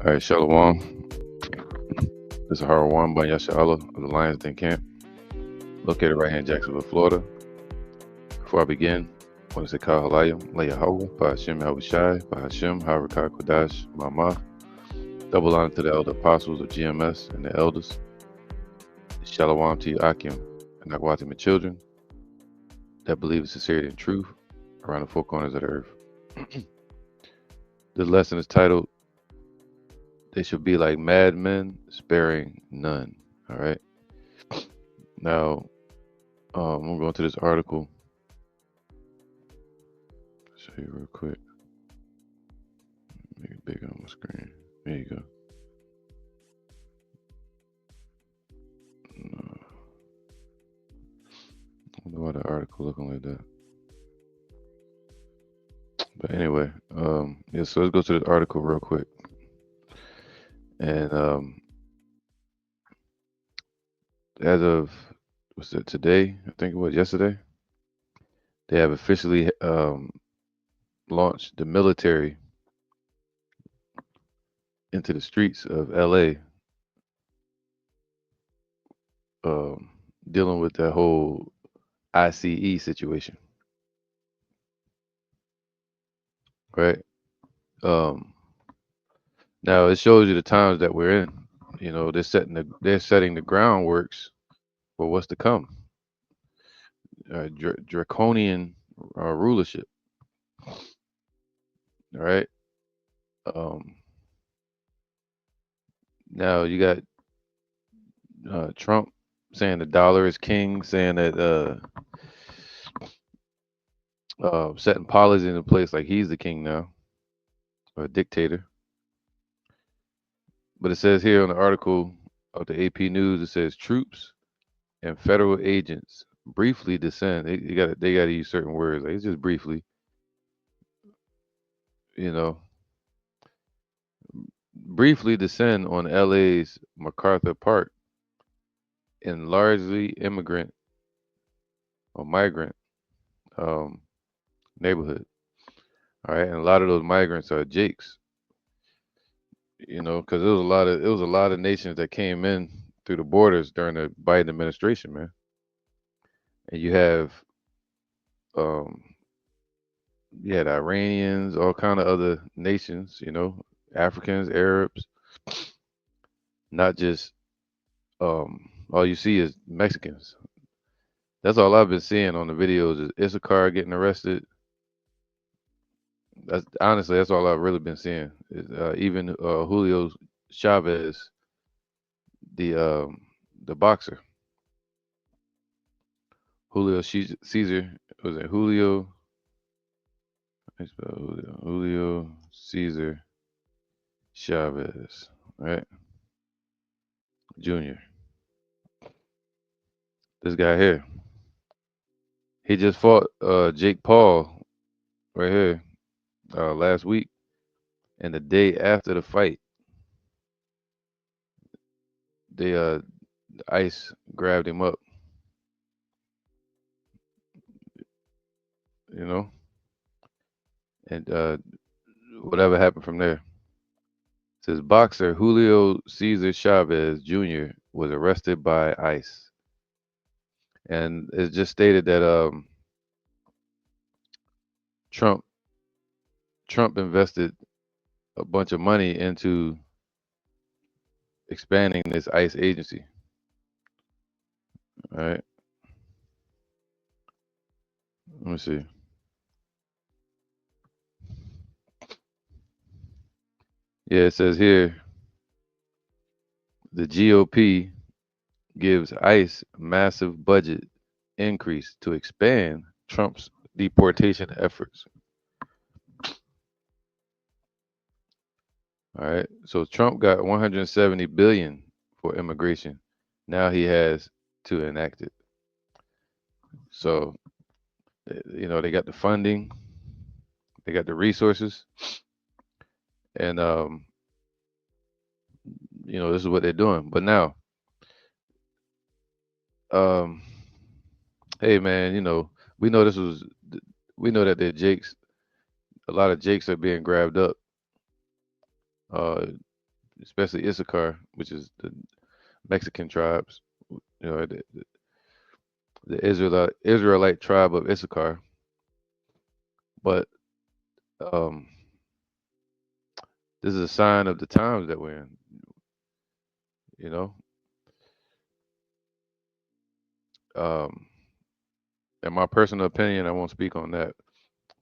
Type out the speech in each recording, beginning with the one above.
All right, Shalom. This is Harwan Banyasha Allah of the Lions Den Camp, located right here in Jacksonville, Florida. Before I begin, I want to say Kal Halayim, Leah Bahashim Yahushai, Bahashim, Harakah Kodash, Mama. Double honor to the elder apostles of GMS and the elders. Shalom to you, Akim, and Agwatim children that believe in sincerity and truth around the four corners of the earth. This lesson is titled, They Should Be Like Madmen, Sparing None. All right. Now, I'm going to this article. Show you real quick. Make it big on my screen. There you go. No. I don't know why the article looking like that. But anyway, yeah. So let's go to this article real quick. And as of what's it today? I think it was yesterday. They have officially launched the military into the streets of LA, dealing with that whole ICE situation, right? Um, Now it shows you the times that we're in. You know, they're setting the groundworks for what's to come. Draconian rulership. All right. Um, Now you got Trump saying the dollar is king, saying that setting policies into place like he's the king now, or a dictator. But it says here on the article of the AP News, it says troops and federal agents briefly descend. They got to use certain words. Like it's just briefly, you know, briefly descend on LA's MacArthur Park in largely immigrant or migrant um, neighborhood. All right, and a lot of those migrants are Jakes. You know, because it was a lot of nations that came in through the borders during the Biden administration, man. And um, you had Iranians, all kind of other nations. You know, Africans, Arabs, not just all you see is Mexicans. That's all I've been seeing on the videos is Issachar getting arrested. That's honestly that's all I've really been seeing. Even Julio Chavez, the um, the boxer, Caesar, was it Julio? How you spell Julio Caesar Chavez, right? Junior. This guy here, he just fought Jake Paul right here last week, and the day after the fight, they ICE grabbed him up, you know, and whatever happened from there. Says boxer Julio Cesar Chavez Jr. was arrested by ICE, and it just stated that Trump Trump invested a bunch of money into expanding this ICE agency. All right, let me see. Yeah, it says here the GOP gives ICE massive budget increase to expand Trump's deportation efforts. All right. So Trump got 170 billion for immigration. Now he has to enact it. So you know they got the funding, they got the resources, and you know this is what they're doing. But now, um, hey man, you know we know this was we know that the Jakes, a lot of Jakes are being grabbed up. Uh, especially Issachar, which is the Mexican tribes, you know, the Israelite tribe of Issachar. But um, this is a sign of the times that we're in. You know, um, in my personal opinion, I won't speak on that,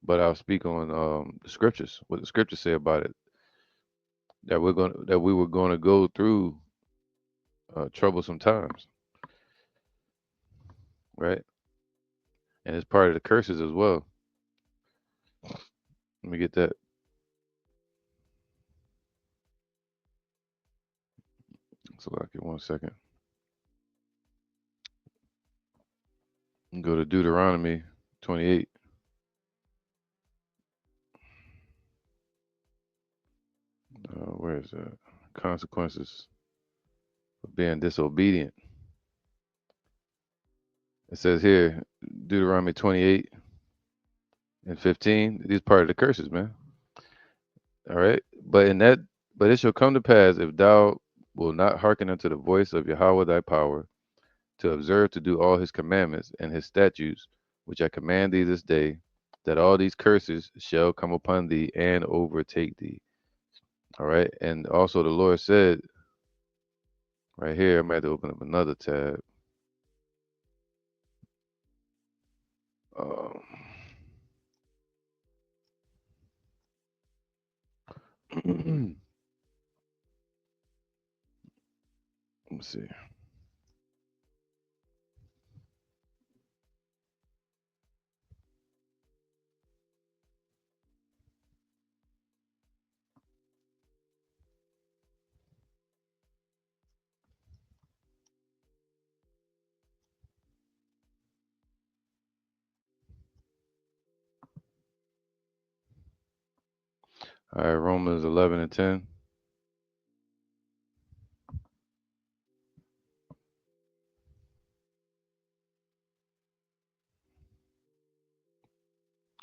but I'll speak on the scriptures. What the scriptures say about it, that we were going to go through troublesome times, right? And it's part of the curses as well. Let me get that. So like in 1 second. Go to Deuteronomy 28. Where is that? Consequences of being disobedient. It says here, Deuteronomy 28 and 15. These part of the curses, man. All right. But it shall come to pass if thou will not hearken unto the voice of Yahweh thy power, to observe to do all his commandments and his statutes, which I command thee this day, that all these curses shall come upon thee and overtake thee. All right. And also the Lord said, right here, I'm going to open up another tab. Um, let me see. All right, Romans 11 and 10.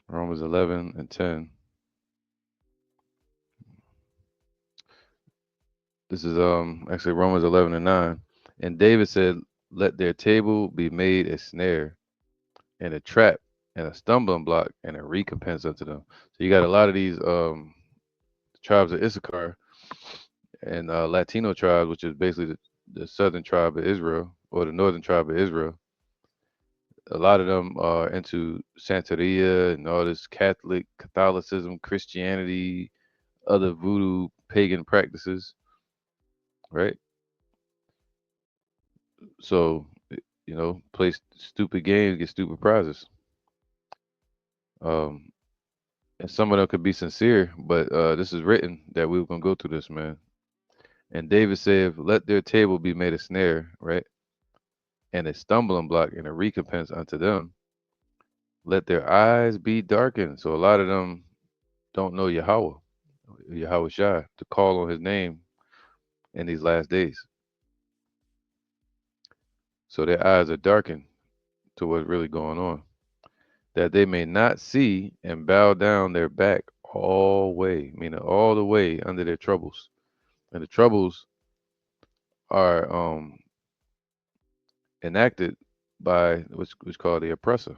Romans 11 and 10. This is actually Romans 11 and 9. And David said, "Let their table be made a snare and a trap and a stumbling block and a recompense unto them." So you got a lot of these tribes of Issachar and Latino tribes, which is basically the southern tribe of Israel or the northern tribe of Israel. A lot of them are into Santeria and all this Catholicism, Christianity, other voodoo pagan practices, right? So, play stupid games, get stupid prizes. Um, and some of them could be sincere, but this is written that we were gonna go through this, man. And David said, "Let their table be made a snare, right, and a stumbling block and a recompense unto them. Let their eyes be darkened." So a lot of them don't know Yahweh Shai, to call on His name in these last days. So their eyes are darkened to what's really going on, that they may not see and bow down their back all way, meaning all the way under their troubles. And the troubles are enacted by what's called the oppressor.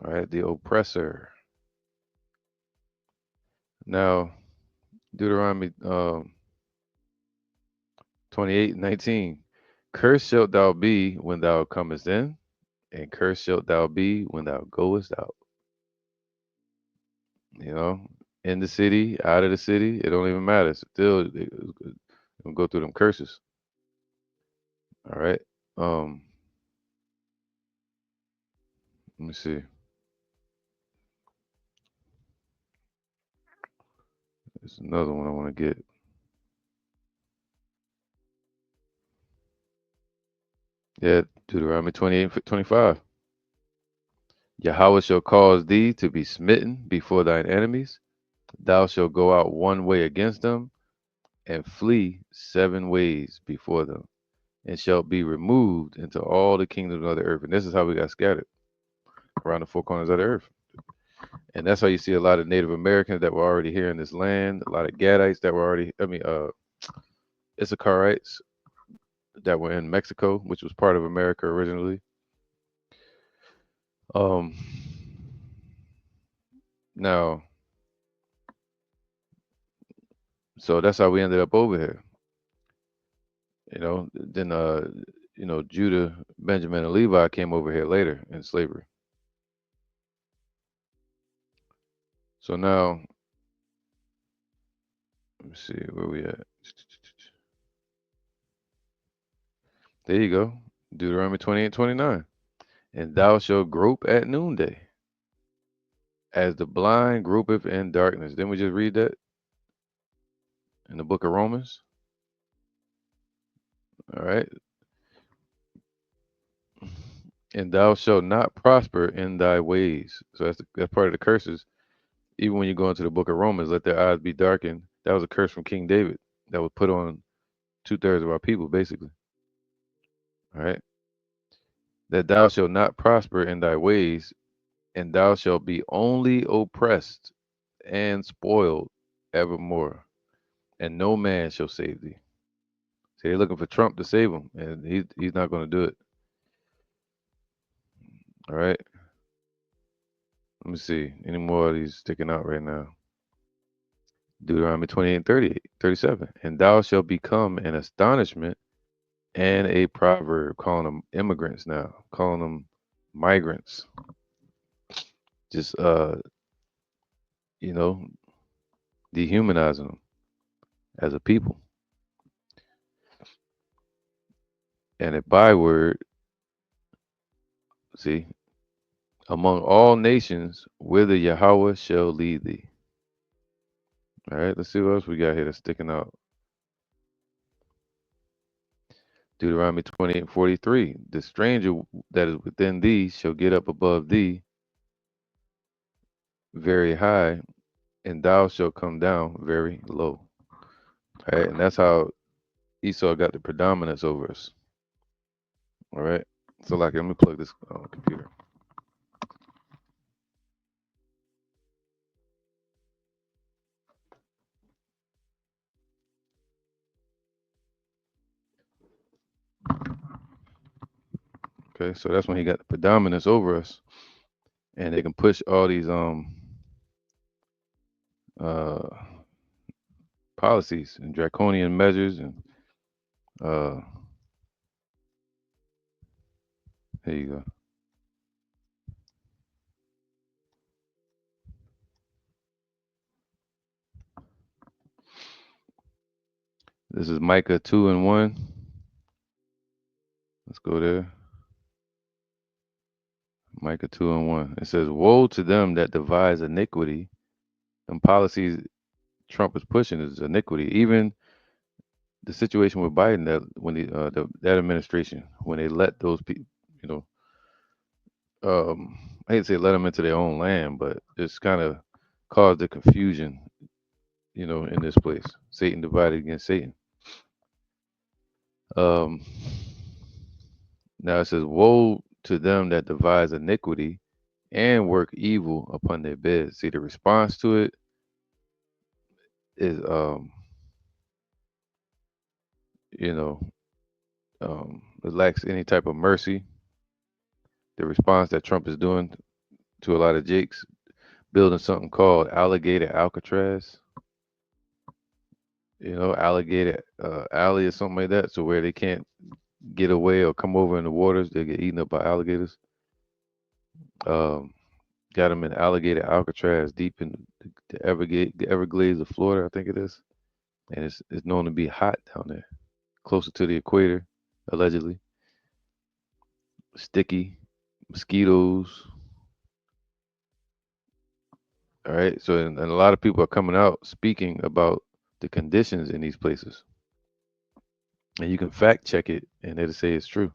All right, the oppressor. Now, Deuteronomy 28:19. Cursed shalt thou be when thou comest in, and cursed shalt thou be when thou goest out. You know, in the city, out of the city, it don't even matter. Still, it's gonna go through them curses. All right. Um, Let me see. There's another one I want to get. Yeah, Deuteronomy 28:25. Yahweh shall cause thee to be smitten before thine enemies. Thou shalt go out one way against them, and flee 7 ways before them, and shalt be removed into all the kingdoms of the earth. And this is how we got scattered around the four corners of the earth. And that's how you see a lot of Native Americans that were already here in this land, a lot of Gadites that were already, Issacharites that were in Mexico, which was part of America originally. Um, Now, so that's how we ended up over here. Then Judah, Benjamin, and Levi came over here later in slavery. So now, let me see where we at. There you go. Deuteronomy 28:29. And thou shalt grope at noonday, as the blind gropeth in darkness. Didn't we just read that in the book of Romans? All right. And thou shalt not prosper in thy ways. So that's part of the curses. Even when you go into the book of Romans, let their eyes be darkened. That was a curse from King David that was put on 2/3 of our people, basically. All right. That thou shalt not prosper in thy ways, and thou shalt be only oppressed and spoiled evermore, and no man shall save thee. See, they're looking for Trump to save them, and he's not going to do it. All right. Let me see. Any more of these sticking out right now? Deuteronomy 28:37. And thou shalt become an astonishment and a proverb, calling them immigrants now, calling them migrants. Just you know, dehumanizing them as a people. And a byword, see, among all nations, whither Yahweh shall lead thee. All right, let's see what else we got here that's sticking out. Deuteronomy 28:43. The stranger that is within thee shall get up above thee very high, and thou shalt come down very low. All right, and that's how Esau got the predominance over us. All right. So, like, let me plug this computer. Okay, so that's when he got the predominance over us, and they can push all these uh policies and draconian measures, and uh here you go. This is Micah 2:1. Let's go there. Micah 2:1. It says, "Woe to them that devise iniquity." And policies Trump is pushing is iniquity. Even the situation with Biden, that when that administration, when they let those people, you know, I hate to say let them into their own land, but it's kind of caused the confusion, in this place. Satan divided against Satan. Um, Now it says, "Woe to them that devise iniquity and work evil upon their beds." See, the response to it is, you know, it lacks any type of mercy. The response that Trump is doing to a lot of Jakes, building something called Alligator Alcatraz, Alligator Alley or something like that, so where they can't get away or come over in the waters, they get eaten up by alligators. Um, got them in Alligator Alcatraz, deep in the Everglades of Florida, I think it is, and it's known to be hot down there, closer to the equator, allegedly. Sticky, mosquitoes. All right, so and a lot of people are coming out speaking about the conditions in these places, and you can fact check it, and it'll say it's true.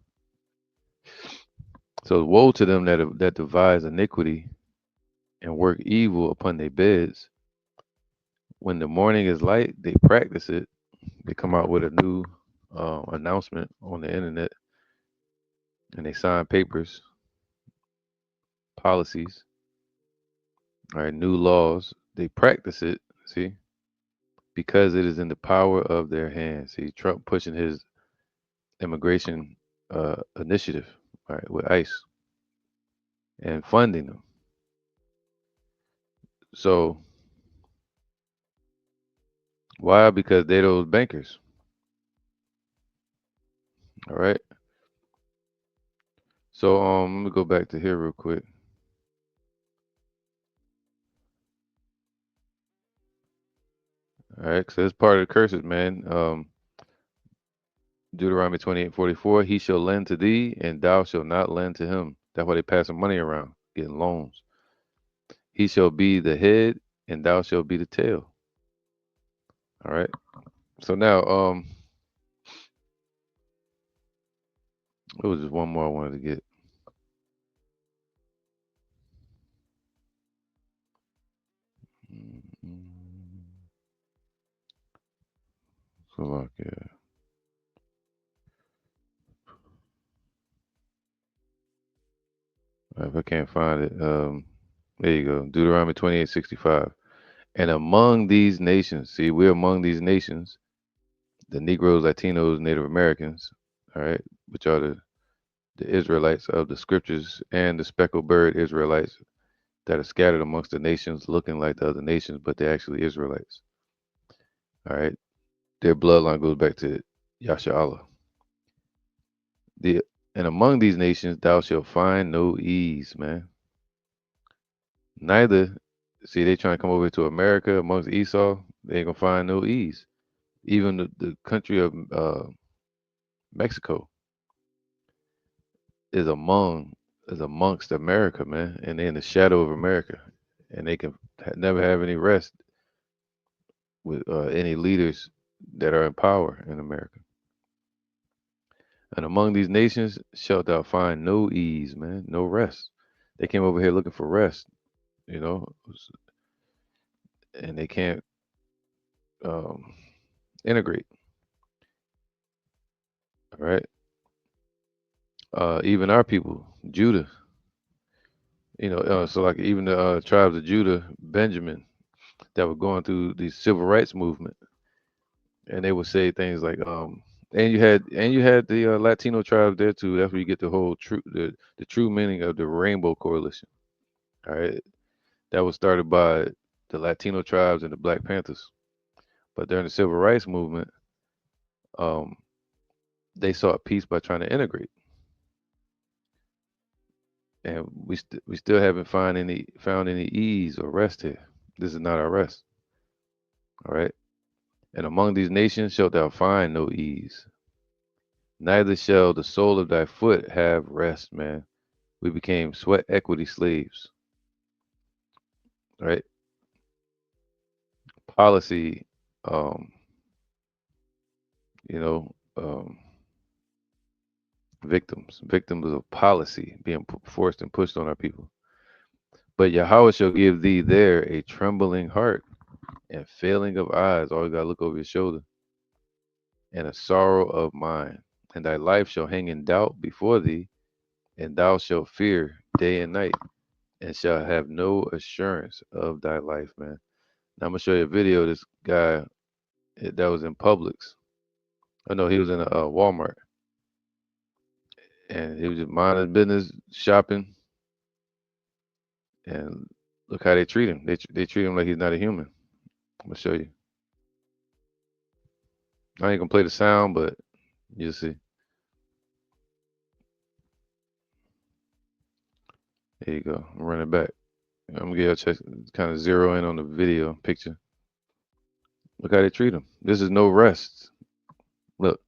So woe to them that devise iniquity and work evil upon their beds. When the morning is light, they practice it. They come out with a new announcement on the internet, and they sign papers, policies All right, new laws. They practice it, see, because it is in the power of their hands. See, Trump pushing his immigration initiative, all right, with ICE and funding them. So why? Because they those bankers. All right. So let me go back to here real quick. All right, so it's part of the curses, man. Deuteronomy 28:44, he shall lend to thee, and thou shalt not lend to him. That's why they passing money around, getting loans. He shall be the head, and thou shalt be the tail. All right. So now, it was just one more I wanted to get. So like, yeah. If I can't find it, there you go. Deuteronomy 28:65. And among these nations, see, we're among these nations, the Negroes, Latinos, Native Americans, all right, which are the Israelites of the scriptures and the speckled bird Israelites that are scattered amongst the nations looking like the other nations, but they're actually Israelites. All right. Their bloodline goes back to Yasha. The and among these nations thou shalt find no ease, man. Neither, see, they trying to come over to America amongst Esau, they ain't gonna find no ease. Even the country of Mexico is amongst America, man, and they're in the shadow of America, and they can never have any rest with any leaders that are in power in America. And among these nations shalt thou find no ease, man, no rest. They came over here looking for rest, you know, and they can't um, integrate. All right. Even our people, Judah, so like even the tribes of Judah, Benjamin, that were going through the civil rights movement, and they would say things like, and you had the Latino tribes there too. That's where you get the whole the true meaning of the Rainbow Coalition. All right, that was started by the Latino tribes and the Black Panthers. But during the civil rights movement, um, they sought peace by trying to integrate, and we still haven't found any ease or rest here. This is not our rest. All right. And among these nations shalt thou find no ease, neither shall the sole of thy foot have rest, man. We became sweat equity slaves, right? Policy, um, you know, victims of policy being forced and pushed on our people. But Yahweh shall give thee there a trembling heart and failing of eyes. Always gotta look over your shoulder, and a sorrow of mind. And thy life shall hang in doubt before thee, and thou shalt fear day and night, and shall have no assurance of thy life, man. Now I'm gonna show you a video of this guy that was in Publix. Oh no, he was in a Walmart, and he was just minding his business, shopping, and look how they treat him. They treat him like he's not a human. I'm gonna show you. I ain't gonna play the sound, but you'll see. There you go. I'm running back. I'm gonna get a check, kind of zero in on the video picture. Look how they treat him. This is no rest. Look,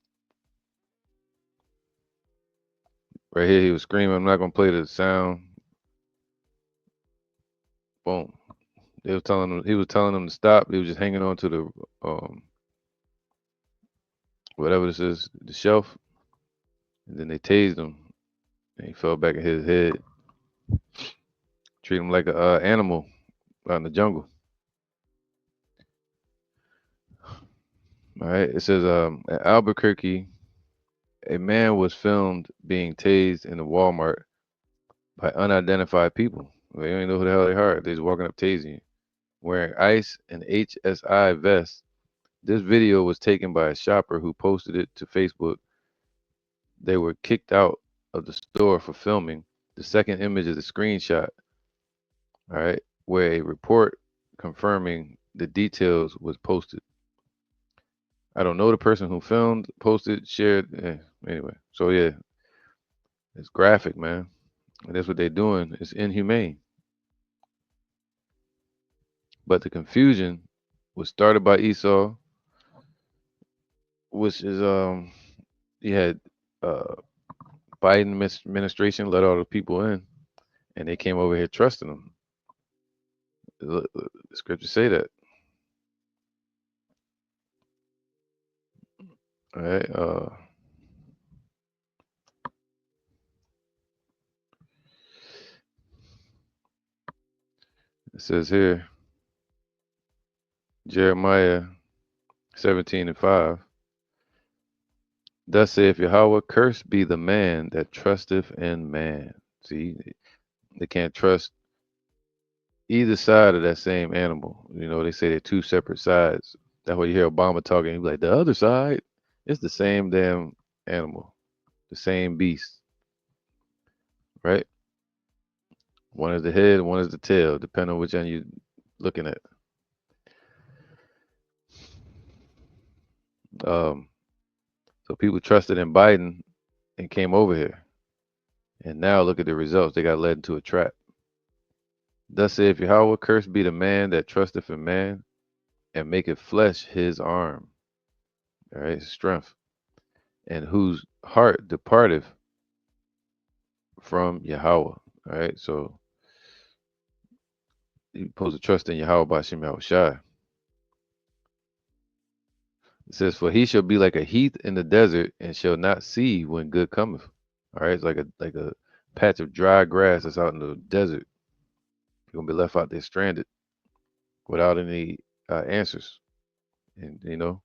right here, he was screaming. I'm not gonna play the sound. Boom. They was telling him. He was telling them to stop. He was just hanging on to the whatever this is, the shelf, and then they tased him, and he fell back in his head. Treat him like a animal out in the jungle. All right. It says at Albuquerque, a man was filmed being tased in a Walmart by unidentified people. They don't even know who the hell they are. They're just walking up tasing you. Wearing ICE and HSI vests. This video was taken by a shopper who posted it to Facebook. They were kicked out of the store for filming. The second image is a screenshot, all right, where a report confirming the details was posted. I don't know the person who filmed, posted, shared. Anyway, so yeah, it's graphic, man. And that's what they're doing. It's inhumane. But the confusion was started by Esau, which is he had uh Biden administration let all the people in, and they came over here trusting them. The scriptures say that. All right. It says here, Jeremiah 17:5. Thus saith Yahweh, cursed be the man that trusteth in man. See, they can't trust either side of that same animal. You know, they say they're two separate sides. That's why you hear Obama talking. He's like, the other side, it's the same damn animal, the same beast, right? One is the head, one is the tail, depending on which end you're looking at. Um, so people trusted in Biden and came over here. And now look at the results. They got led into a trap. Thus saith Yahweh, cursed be the man that trusteth in man and maketh flesh his arm. All right, strength. And whose heart departeth from Yahweh. All right, so you're supposed to trust in Yahweh by Shem Shai. It says, for he shall be like a heath in the desert and shall not see when good cometh. All right, it's like a patch of dry grass that's out in the desert. You're gonna be left out there stranded without any answers, and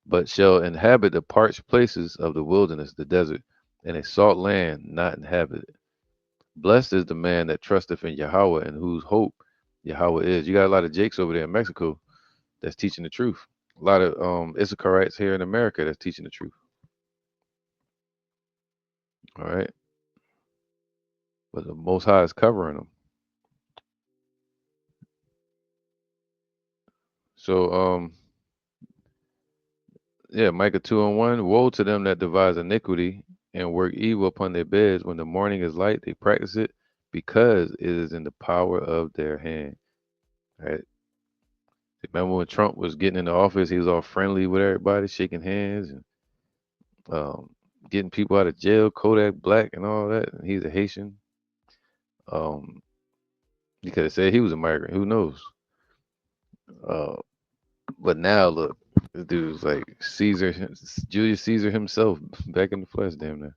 but shall inhabit the parched places of the wilderness, the desert, and a salt land not inhabited. Blessed is the man that trusteth in Yahweh and whose hope Yahweh is. You got a lot of Jakes over there in Mexico that's teaching the truth. A lot of Issacharites here in America that's teaching the truth. All right. But the Most High is covering them. So, yeah, Micah 2:1. Woe to them that devise iniquity and work evil upon their beds. When the morning is light, they practice it because it is in the power of their hand. All right. Remember when Trump was getting into office, he was all friendly with everybody, shaking hands and um, getting people out of jail, Kodak Black and all that. And he's a Haitian. Um, you could have said he was a migrant. Who knows? Uh, but now look, this dude's like Caesar, Julius Caesar himself, back in the flesh, damn near.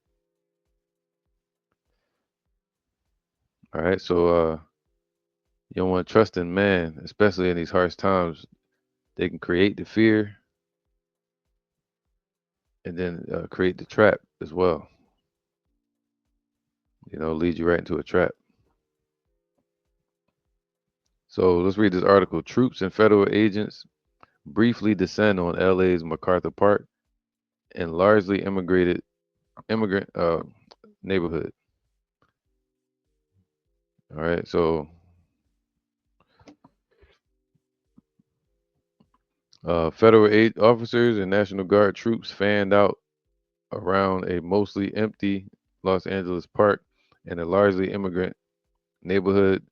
All right, so you don't want to trust in man, especially in these harsh times. They can create the fear and then create the trap as well. Lead you right into a trap. So let's read this article. Troops and federal agents briefly descend on LA's MacArthur Park and largely immigrant neighborhood. All right, so federal aid officers and National Guard troops fanned out around a mostly empty Los Angeles park and a largely immigrant neighborhood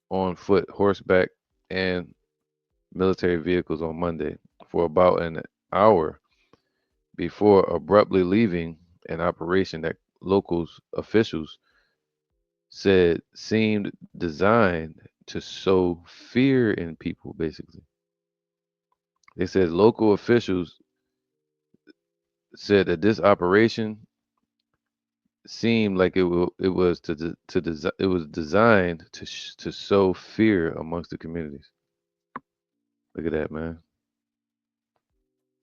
on foot, horseback, and military vehicles on Monday for about an hour before abruptly leaving an operation that locals officials said seemed designed to sow fear in people, basically. They said local officials said that this operation seemed like it was it was designed to sow fear amongst the communities. Look at that, man.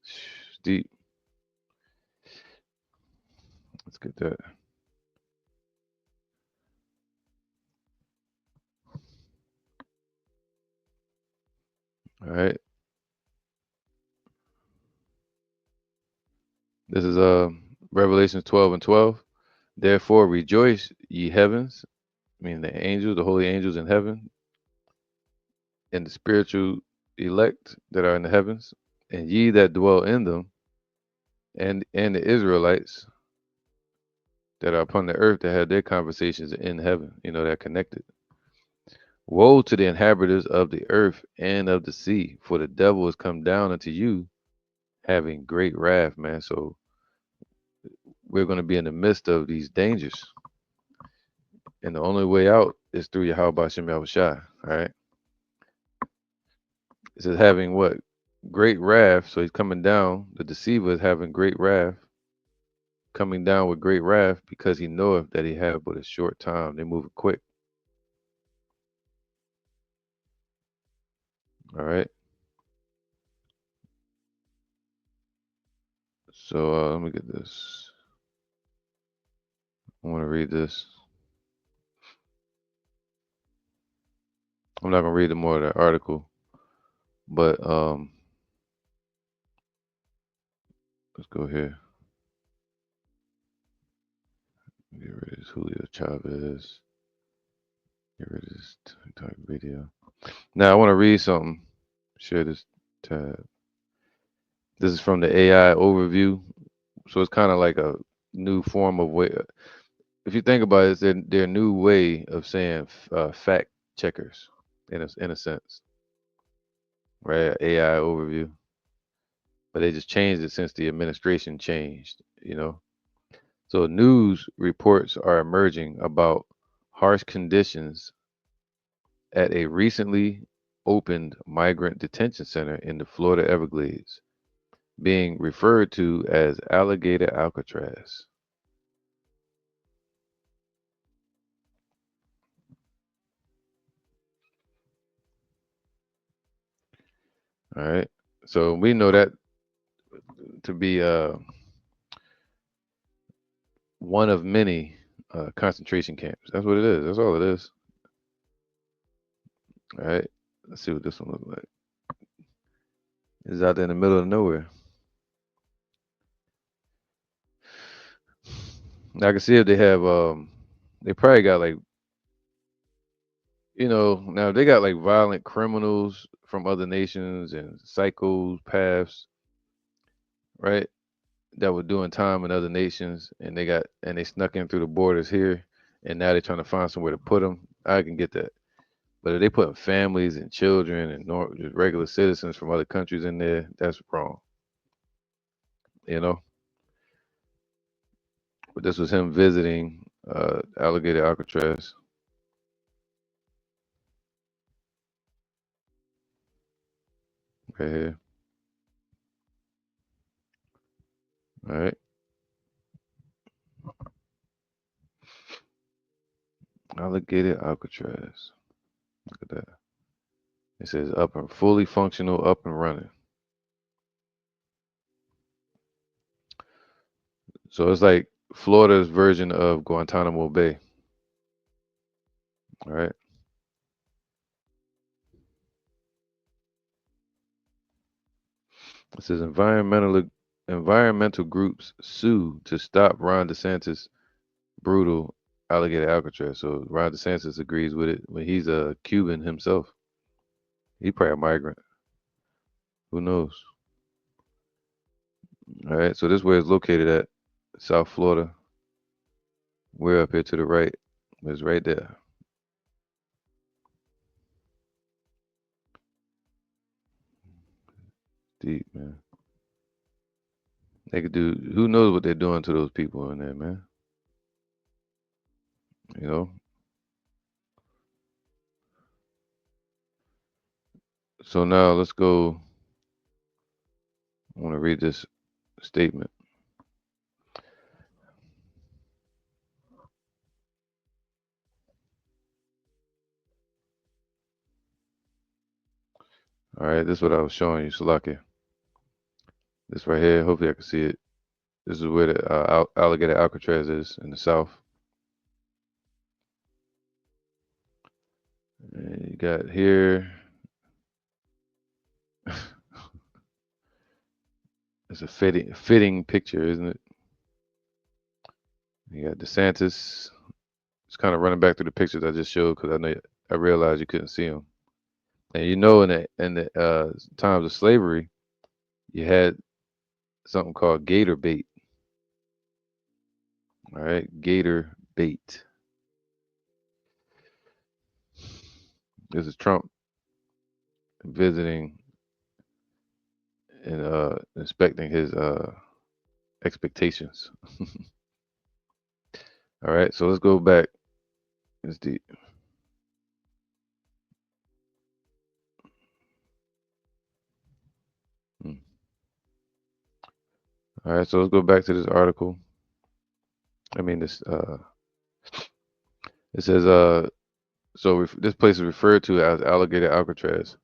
It's deep. Let's get that. All right. This is Revelation 12 and 12. Therefore rejoice, ye heavens, meaning the angels, the holy angels in heaven, and the spiritual elect that are in the heavens, and ye that dwell in them, and the Israelites that are upon the earth that have their conversations in heaven, that are connected. Woe to the inhabitants of the earth and of the sea, for the devil is come down unto you, having great wrath, man. So we're going to be in the midst of these dangers, and the only way out is through Yahweh Bashem Yahushai. All right. It says having what? Great wrath. So he's coming down. The deceiver is having great wrath, coming down with great wrath because he knoweth that he have but a short time. They moving quick. All right. So let me get this. I want to read this. I'm not gonna read the more of that article, but let's go here. Get rid of this Julio Chavez. Get rid of this TikTok video. Now I want to read something. Share this tab. This is from the AI overview. So it's kind of like a new form of way. If you think about it, it's their new way of saying fact checkers in a sense, right? AI overview, but they just changed it since the administration changed. So news reports are emerging about harsh conditions at a recently opened migrant detention center in the Florida Everglades, being referred to as Alligator Alcatraz. All right. So we know that to be one of many concentration camps. That's what it is. That's all it is. All right. Let's see what this one looks like. It's out there in the middle of nowhere. Now I can see if they have they probably got like now they got like violent criminals from other nations and psychopaths, right? That were doing time in other nations, and they snuck in through the borders here, and now they're trying to find somewhere to put them. I can get that, but if they putting families and children and just regular citizens from other countries in there, that's wrong, you know. But this was him visiting Alligator Alcatraz. Right here. All right, Alligator Alcatraz. Look at that. It says up and fully functional, up and running. So it's like Florida's version of Guantanamo Bay. All right. It says environmental groups sue to stop Ron DeSantis' brutal alligator Alcatraz. So Ron DeSantis agrees with it when he's a Cuban himself. He probably a migrant. Who knows? All right. So this where it's located at, South Florida. We're up here to the right. It's right there. Deep, man. They could do. Who knows what they're doing to those people in there, man? You know. So now let's go. I want to read this statement. All right, this is what I was showing you, Salakia. This right here. Hopefully, I can see it. This is where the alligator Alcatraz is in the south. And you got here. It's a fitting picture, isn't it? You got DeSantis. It's kind of running back through the pictures I just showed because I realized you couldn't see them. And in the times of slavery, you had something called gator bait. All right, gator bait. This is Trump visiting and inspecting his expectations. All right, so let's go back. It's deep. Hmm. All right, so let's go back to this article. I mean, this it says this place is referred to as Alligator Alcatraz.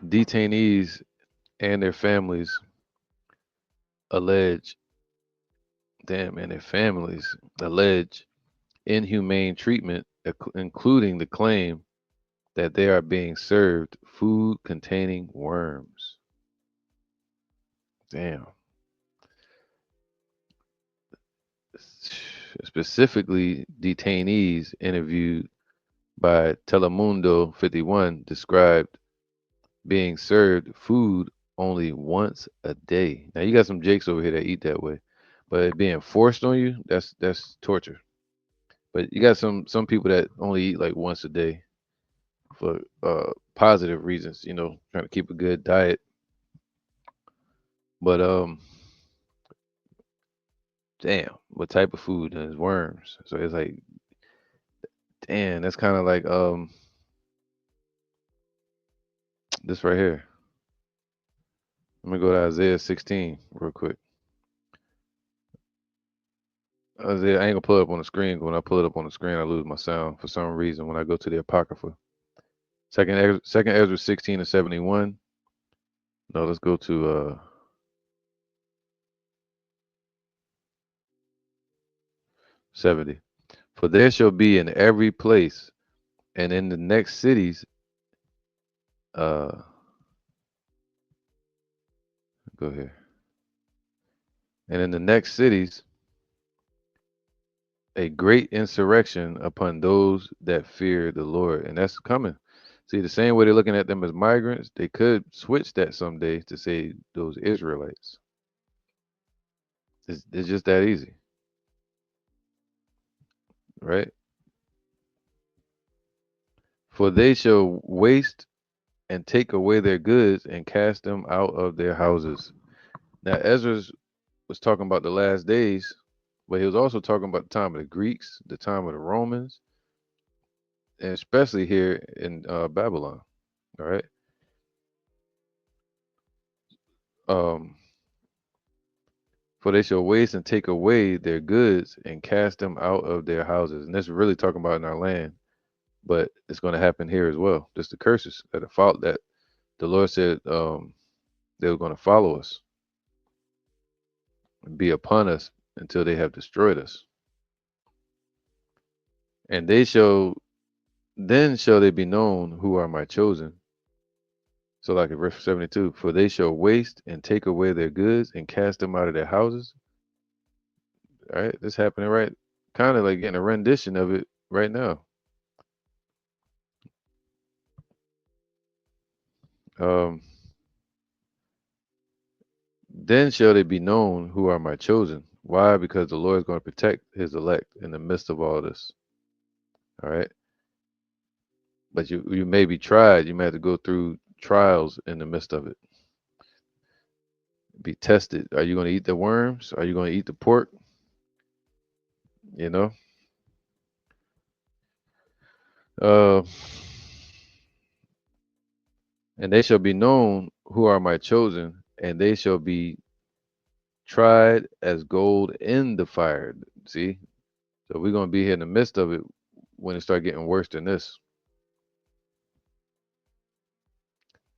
Detainees and their families allege, damn, and their families allege inhumane treatment, including the claim that they are being served food containing worms. Damn. Specifically, detainees interviewed by Telemundo 51 described being served food only once a day. Now you got some jakes over here that eat that way, but it being forced on you, that's torture. But you got some people that only eat like once a day for positive reasons, trying to keep a good diet. But damn, what type of food? And it's worms. So it's like, damn, that's kind of like this right here. Let me go to Isaiah 16 real quick. Isaiah, I ain't gonna pull it up on the screen. When I pull it up on the screen, I lose my sound for some reason when I go to the Apocrypha. Second Ezra 16 and 71. No, let's go to 70. For there shall be in every place and in the next cities, go here. And in the next cities, a great insurrection upon those that fear the Lord. And that's coming. See, the same way they're looking at them as migrants, they could switch that someday to say those Israelites. It's just that easy, right? For they shall waste and take away their goods and cast them out of their houses. Now, Ezra was talking about the last days, but he was also talking about the time of the Greeks, the time of the Romans, and especially here in Babylon. All right. Um, for they shall waste and take away their goods and cast them out of their houses. And that's really talking about in our land, but it's going to happen here as well. Just the curses that the Lord said they were going to follow us and be upon us until they have destroyed us. And then shall they be known who are my chosen. So like in verse 72, for they shall waste and take away their goods and cast them out of their houses. All right, this happening right, kind of like getting a rendition of it right now. Um, then shall they be known who are my chosen. Why? Because the Lord is going to protect his elect in the midst of all this. All right. But you may be tried. You may have to go through trials in the midst of it. Be tested. Are you going to eat the worms? Are you going to eat the pork? You know? Uh, and they shall be known who are my chosen, and they shall be tried as gold in the fire. See? So we're going to be here in the midst of it when it start getting worse than this.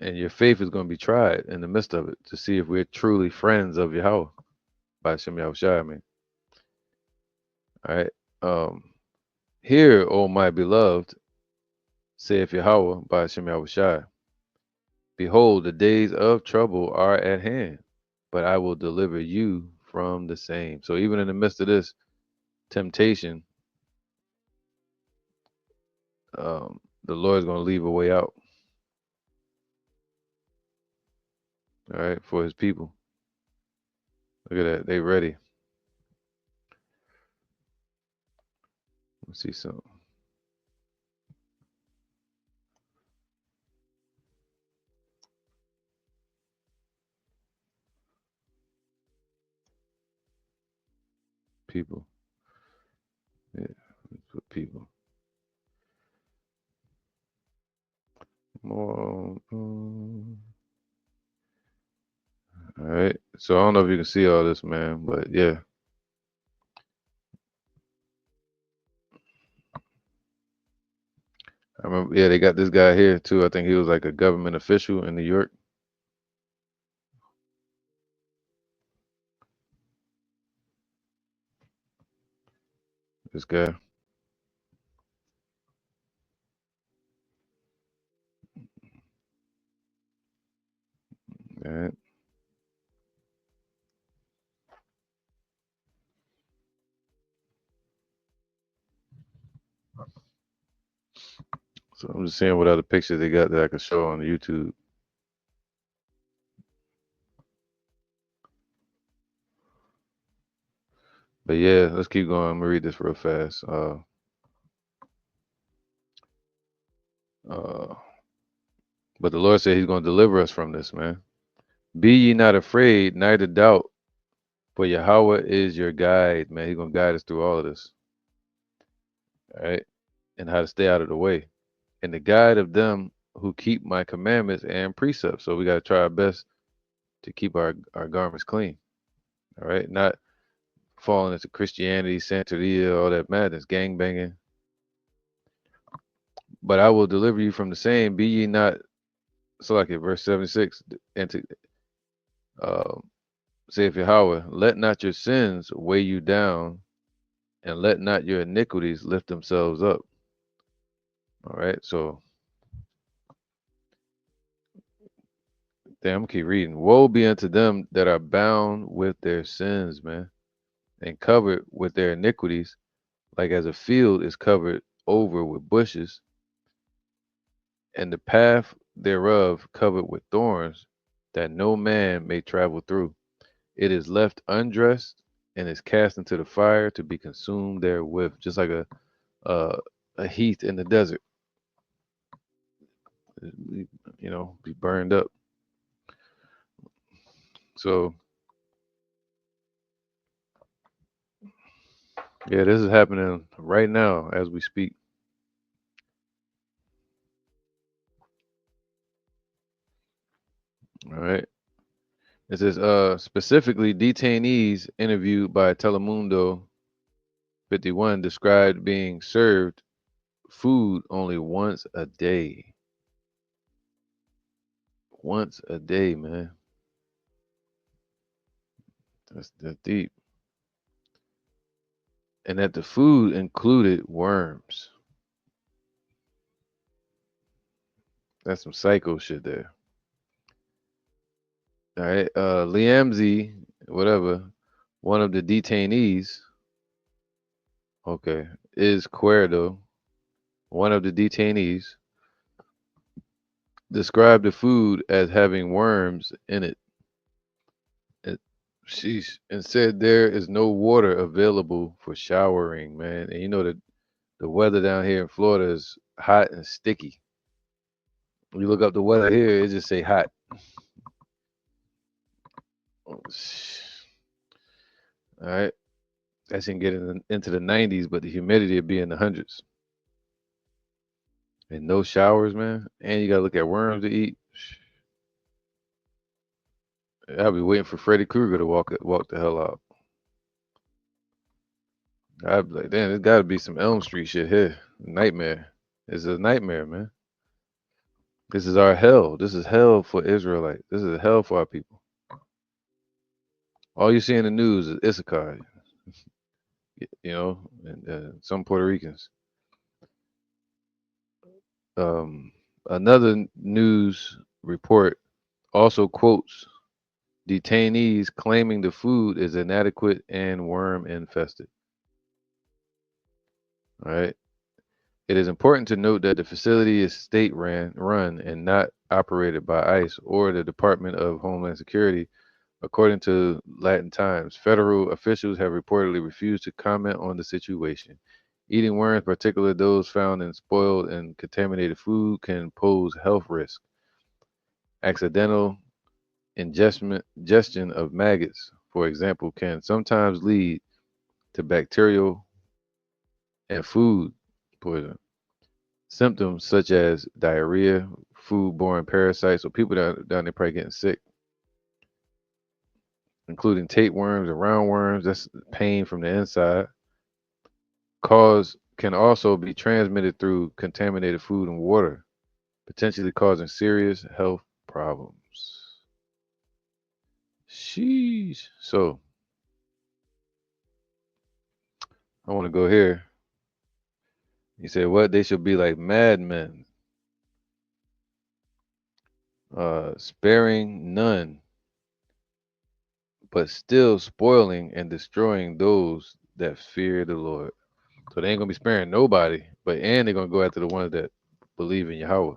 And your faith is going to be tried in the midst of it to see if we're truly friends of Yahweh by Shem Yahushua. I mean, all right. Hear, O my beloved, saith Yahweh by Shem Yahushua. Behold, the days of trouble are at hand, but I will deliver you from the same. So even in the midst of this temptation, the Lord's going to leave a way out, all right, for his people. Look at that. They ready. Let's see some people. Yeah, let's put people. More. All right. So I don't know if you can see all this, man, but yeah. I remember, yeah, they got this guy here too. I think he was like a government official in New York. This guy. All right. So I'm just seeing what other pictures they got that I could show on YouTube. But yeah, let's keep going. I'm gonna read this real fast. Uh, but the Lord said He's gonna deliver us from this, man. Be ye not afraid, neither doubt, for Yahweh is your guide, man. He's gonna guide us through all of this, all right, and how to stay out of the way. And the guide of them who keep my commandments and precepts. So we gotta try our best to keep our garments clean, all right, not falling into Christianity, Santeria, all that madness, gang banging. But I will deliver you from the same. Be ye not, so like it, verse 76, and to saith Yahweh, let not your sins weigh you down, and let not your iniquities lift themselves up. All right, so damn, I'm gonna keep reading. Woe be unto them that are bound with their sins, man, and covered with their iniquities, like as a field is covered over with bushes, and the path thereof covered with thorns, that no man may travel through. It is left undressed and is cast into the fire to be consumed therewith, just like uh, a heath in the desert. Be burned up. So yeah, this is happening right now as we speak. All right. It says specifically detainees interviewed by Telemundo 51 described being served food only once a day. Once a day, man. That's deep. And that the food included worms. That's some psycho shit there. All right. Liamzi, whatever, one of the detainees, okay, is Cuerdo, one of the detainees, described the food as having worms in it. And and said there is no water available for showering, man. And you know that the weather down here in Florida is hot and sticky. When you look up the weather here, it just say hot. All right. That can get into the 90s, but the humidity would be in the hundreds. And no showers, man. And you gotta look at worms to eat. I'll be waiting for Freddy Krueger to walk the hell out. I'd be like, damn, there's gotta be some Elm Street shit here. Nightmare. It's a nightmare, man. This is our hell. This is hell for Israelite. This is hell for our people. All you see in the news is Issachar, and some Puerto Ricans. Another news report also quotes detainees claiming the food is inadequate and worm infested. All right. It is important to note that the facility is state run and not operated by ICE or the Department of Homeland Security. According to Latin Times, federal officials have reportedly refused to comment on the situation. Eating worms, particularly those found in spoiled and contaminated food, can pose health risks. Accidental ingestion of maggots, for example, can sometimes lead to bacterial and food poisoning. Symptoms such as diarrhea, foodborne parasites, or people down there probably getting sick, including tapeworms and roundworms, that's pain from the inside, can also be transmitted through contaminated food and water, potentially causing serious health problems. Sheesh. So I want to go here. He said, what? They should be like madmen, sparing none, but still spoiling and destroying those that fear the Lord. So they ain't gonna be sparing nobody, and they're gonna go after the ones that believe in Yahweh.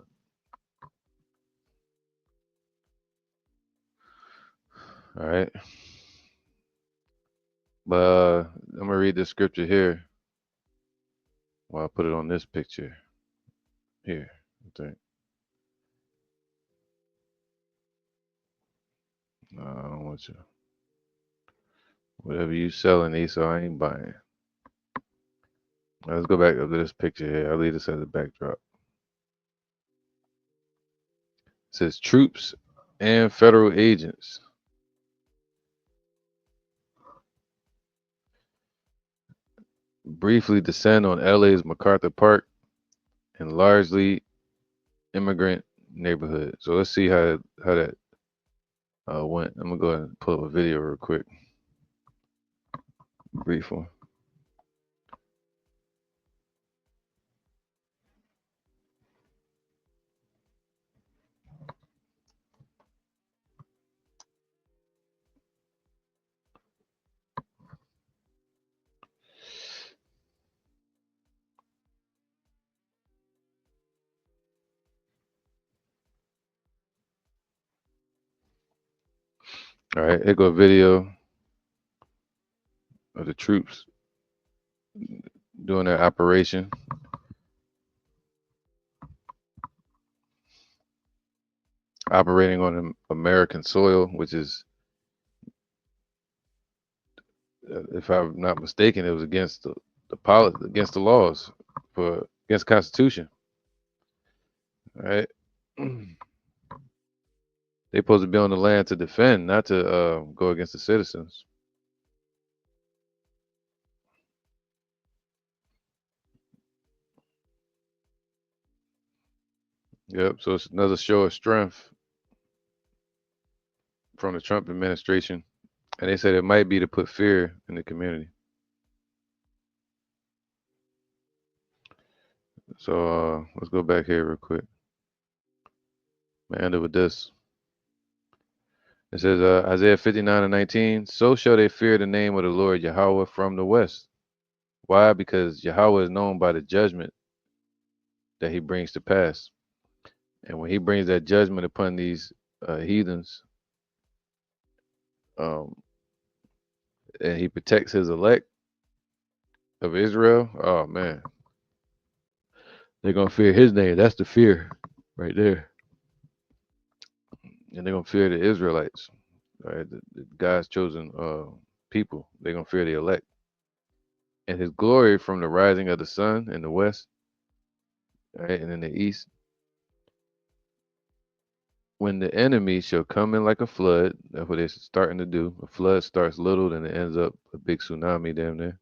All right. But I'm gonna read this scripture here. Well, I put it on this picture here. I think. No, I don't want you. Whatever you selling, Esau, I ain't buying. Let's go back up to this picture here. I'll leave this as a backdrop. It says troops and federal agents briefly descend on LA's MacArthur Park and largely immigrant neighborhood. So let's see how that went. I'm gonna go ahead and pull up a video real quick. Brief one. All right, here go a video of the troops doing their operation. Operating on American soil, which is, if I'm not mistaken, it was against against the laws, against the Constitution. All right. They supposed to be on the land to defend, not to go against the citizens. Yep. So it's another show of strength from the Trump administration, and they said it might be to put fear in the community. So let's go back here real quick. I end it with this. It says Isaiah 59:19. So shall they fear the name of the Lord Yahweh from the west. Why? Because Yahweh is known by the judgment that he brings to pass. And when he brings that judgment upon these heathens, um, and he protects his elect of Israel, oh man, they're gonna fear his name. That's the fear right there. And they're gonna fear the Israelites, right? The God's chosen people. They're gonna fear the elect. And his glory from the rising of the sun in the west, right, and in the east. When the enemy shall come in like a flood, that's what they're starting to do. A flood starts little, then it ends up a big tsunami down there.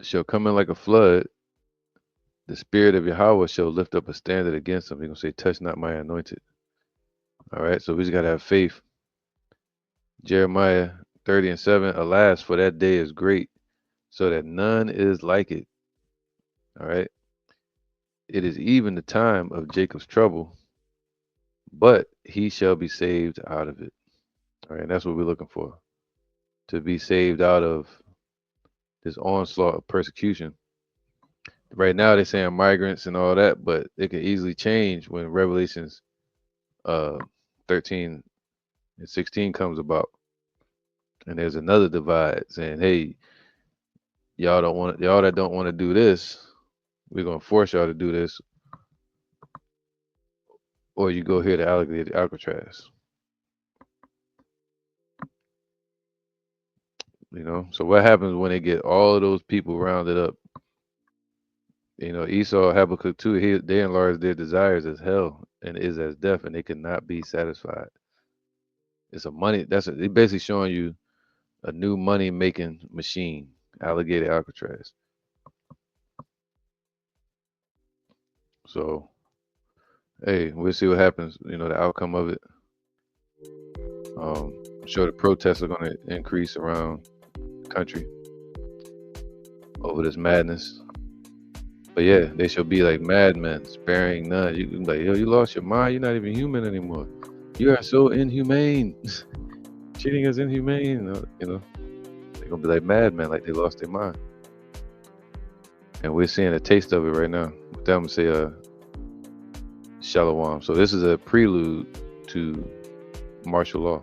Shall come in like a flood. The spirit of Yahweh shall lift up a standard against them. He's gonna say, touch not my anointed. All right, so we just gotta have faith. Jeremiah 30:7, alas, for that day is great, so that none is like it. All right. it is even the time of Jacob's trouble, but he shall be saved out of it. All right, that's what we're looking for. To be saved out of this onslaught of persecution. Right now they're saying migrants and all that, but it can easily change when Revelations uh 13 and 16 comes about. And there's another divide saying, hey, y'all that don't want to do this, we're gonna force y'all to do this, or you go here to Alcatraz. So what happens when they get all of those people rounded up? Esau, Habakkuk 2, they enlarge their desires as hell and is as death, and they cannot be satisfied. It's a money. They basically showing you a new money making machine, alligator Alcatraz. So, hey, we'll see what happens. The outcome of it. I'm sure the protests are going to increase around the country over this madness. But yeah, they shall be like madmen, sparing none. You can be like, yo, you lost your mind. You're not even human anymore. You are so inhumane. Cheating is inhumane. They're gonna be like madmen, like they lost their mind. And we're seeing a taste of it right now. With them say Shalom. So this is a prelude to martial law.